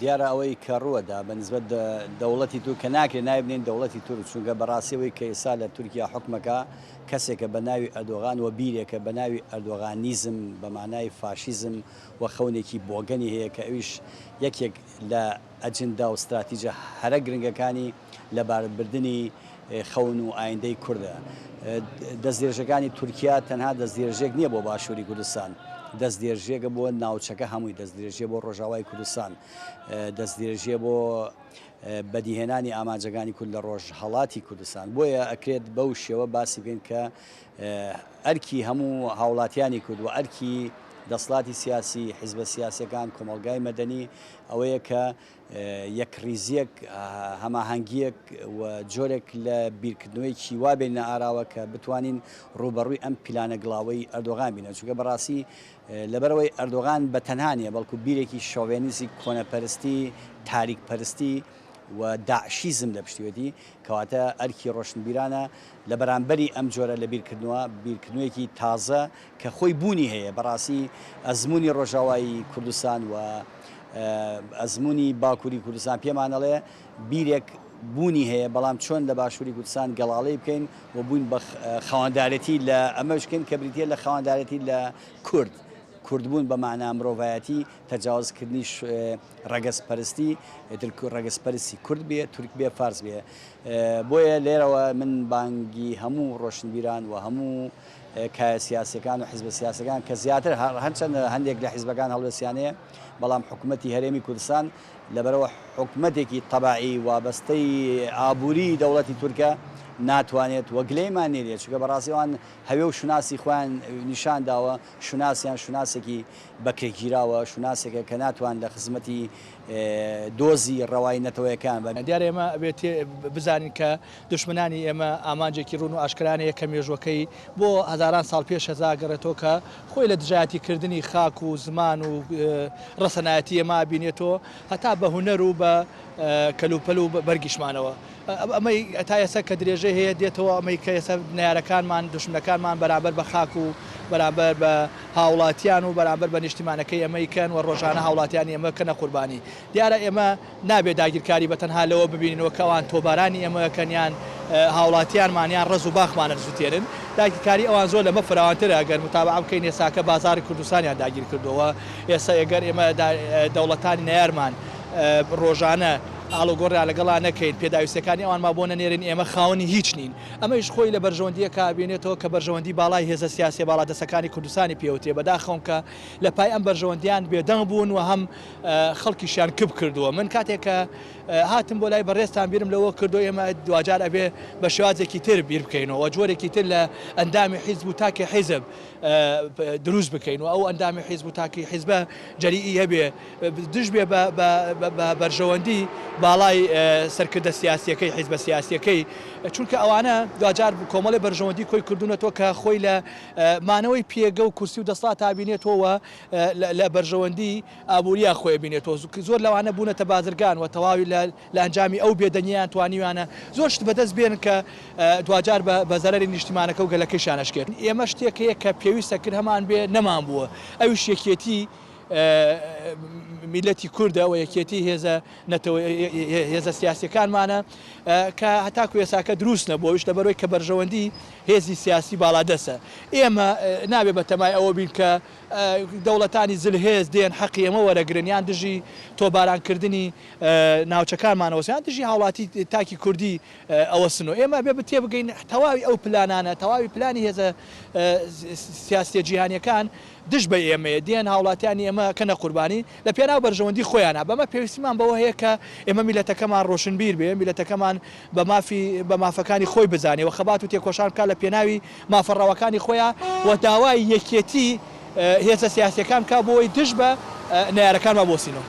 دیارە ئەوەی کە ڕووەدا بەنسبەت دەوڵەتی تور کە ناکرێت نایبنین دەوڵەتی تور چونکە بەڕاستیەوەی کە ئێستا لە تورکیا حکومەکە کەسێکە بە ناوی ئەردۆغان و بیرێکە بە ناوی ئەردۆغانیزم بە مانای فاشیزم و خەونێکی بۆگەنی هەیە کە ئەویش یەکێک لە ئەجندا و استراتیژە هەرە گرنگەکانی لەباربردنی خەون و ئایندەی کوردە. دەستدێرژەکانی تورکیا تەنها دەستدێرژێک نییە بۆ باشووری کوردستان، دەستدێرژێکە بۆ ناوچەکە هەمووی، دەستدێرژێ بۆ ڕۆژاوای کوردستان، دەستدێرژێ بۆ بەدیهێنانی ئامانجەکانی کورد لە ڕۆژهەڵاتی کوردستان. بۆیە ئەکرێت بەو شێوە باسی بکەین کە ئەرکی هەموو هاوڵاتیانی کورد و ئەرکی دەسڵاتی سیاسی، حیزبە سیاسیەکان، کۆمەڵگای مەدەنی ئەوەیە کە یەک ریزیەک هەماهەنگیەک و جۆرێک لە بیرکردنەوەیکی وابێنە ئاراوە کە بتوانین ڕوبەڕووی ئەم پیلانە گڵاوەی ئەردۆغان بینە، چونکە بەڕاستی لەبەرەوەی ئەردۆغان بە تەنها نیە بەڵکو بیرێکی شۆڤێنیزی کۆنەپەرستی، تاریکپەرستی و داعشیزم لە پشتیوەتی کەواتە ئەرکی ڕۆشنبیرانە لە بەرامبەری ئەم جۆرە لە بیرکردنەوەیەکی تازە کە خۆی بوونی هەیە. بەڕاستی ئەزمموی ڕۆژاوایی کوردستان و ئەزمموی باکووری کوردستان پێمانەڵێ بیرێک بوونی هەیە، بەڵام چۆن لە باشووری کوردستان گەڵاڵەی بکەین و بووین بە خاوەندارەتی لە ئەمە بشکەین کە بریتە لە خاوەندارەتی لە کوردبوون بە معنای مرۆڤایەتی، تەجاوزکردنی ڕەگەزپەرستی، ڕەگەزپەرستی کورد بێ، تورک بێ، فارس بێ. بۆیە لێرەوە من بانگی هەموو ڕۆشنبیران و هەموو کایە سیاسەکان و حیزبە سیاسەکان کە زیاتر هەرچەند هەندێک لە حیزبەکان هەڵوێستیانەیە، بەڵام حکوومەتی هەرێمی کوردستان لەبەرەوە حکوومەتێکی تەباعی وابەستەی ئابووری دەوڵەتی تورکە ناتوانێت وەگلەیمان نێرێت، چونکە بەڕاستیەوان هەوێ و شوناسی خۆیان نیشان داوە، شوناسیان شوناسێکی بەکرێگیراوە، شوناسێکە کە ناتوان لە خزمەتی دۆزی ڕەوای نەتەوەیەکان بن. دیارە ئێمە بێت بزانین کە دشمنانی ئێمە ئامانجێکی ڕوون و ئاشکرانەیە کە مێژوەکەی بۆ هەزاران ساڵ پێش هەزاگەڕێتەوە کە خۆی لە دژایەتیکردنی خاک و زمان و ڕەسەنایەتی ئێمە بینێتەوە هەتا بە هونەر و بە کەلوپەل و بەرگیشمانەوە. ئەمەی تا ئێستا کە درێژەی هەیە دێتەوە ئەمەی کە ئێستا نارەکانمان دشمنەکانمان بەرامبەر بە خاک و بەرامبەر بە هاوڵاتیان و بەرامبەر بە نیشتیمانەکەی ئەمەیکەن و ڕۆژانە هاوڵاتیانی ئەمە کەنە قوربانی. دیارە ئێمە نابێت داگیرکاری بە تەنها لەوە ببینینەوە کەوان تۆبارانی ئەمەکەنیان هاوڵاتیانمانیان ڕز و باخمانە زووتێرن. داگیرکاری ئەوان زۆر لەمە فراوانترە ئەگەر متابعە بکەین ئێستاکە بازاری کوردستانیان داگیر کردەوە. ئێستا ئەگەر ئێمە دەوڵەتانی نەیارمان ڕۆژانە ئاڵۆگۆڕیان لەگەڵا نەکەین، پێداویستەکانی ئەوان ما بۆ نەنێرن، ئێمە خاوەنی هیچ نین. ئەمەش خۆی لە بەرژەوەندیەکە بینێتەوە کە بەرژەوەندی باڵای هێزە سیاسی باڵادەستەکانی کوردستانی پێوتێ بەداخەوم کە لە پای ئەم بەرژەوەندیان بێدەنگ بوون و هەم خەڵکیشیان کب کردووە. من کاتێککە هاتم بۆ لای بەڕێستان بیرم لەوە کردو ئێمە دوجار ئەبێ بە شێوازێکی تر بیر بکەینەوە، جۆرێکی تر لە ئەندامی حیزب و تاکی حیزب دروست بکەین و ئەو ئەندامی حیزب و تاکی حیزبە جەریئی هەبێ دژ بێ بە بەرژەوەندی باڵای سەرکردە سیاسیەکەی حیزبە سیاسیەکەی، چونکە ئەوانە دوجار کۆمەڵی بەرژەوەندی کۆی کردوونەتەوە کە خۆی لە مانەوەی پێگە و کورسی و دەسڵات تابینێتەوە لە بەرژەوەندی ئابووریا خۆی بینێتەوە. زۆر لەوانە بوونەتە بازرگان و تەواوی لە ئەنجامی ئەو بێدەنییان توانیوانە زۆر شت بەدەست بێن کە دوجار بە زەرەری نیشتیمانەکە و گەلەکەیشانەشکێت. ئێمە شتێکەیە کە پێویستە کرد هەمان بێ نەمان بووە، ئەویش یەکێتی میلەتی کوردە و یەکێتی هێزە سیاسیەکانمانە کە هەتاکو ئێساکە دروست نەبووەویش لەبەرەوەی کە بەرژەوەندی هێزی سیاسی باڵادەسە. ئێمە نابێ بە تەمای ئەوە بین کە دەوڵەتانی زلهێز دێن حەقی ئێمە وەرەگرن، یان دژی تۆبارانکردنی ناوچەکانمانەوەس، یان دژی هاوڵاتی تاکی کوردی ئەوەسن و ئێمە بێ بتێ بگەین تەواوی ئەو پلانانە، تەواوی پلانی هێزە سیاسی جیهانیەکان دش بە ئێمەیە دێن هاوڵاتیانی ئێمە کەنە قوربانی لە پێناو بەرژەوەندی خۆیانە. بەمە پێویستیمان بەوە هەیە کە ئێمە میلەتەکەمان ڕۆشنبیر بێ، میلەتەکەمان بە مافەکانی خۆی بزانێ و خەبات و تێکۆشان بکات لە پێناوی مافەڕەوەکانی خۆیان و داوای یەکێتی هێزە سیاسیەکان کا بۆی دش بە نارەکانمان بۆسینەوە.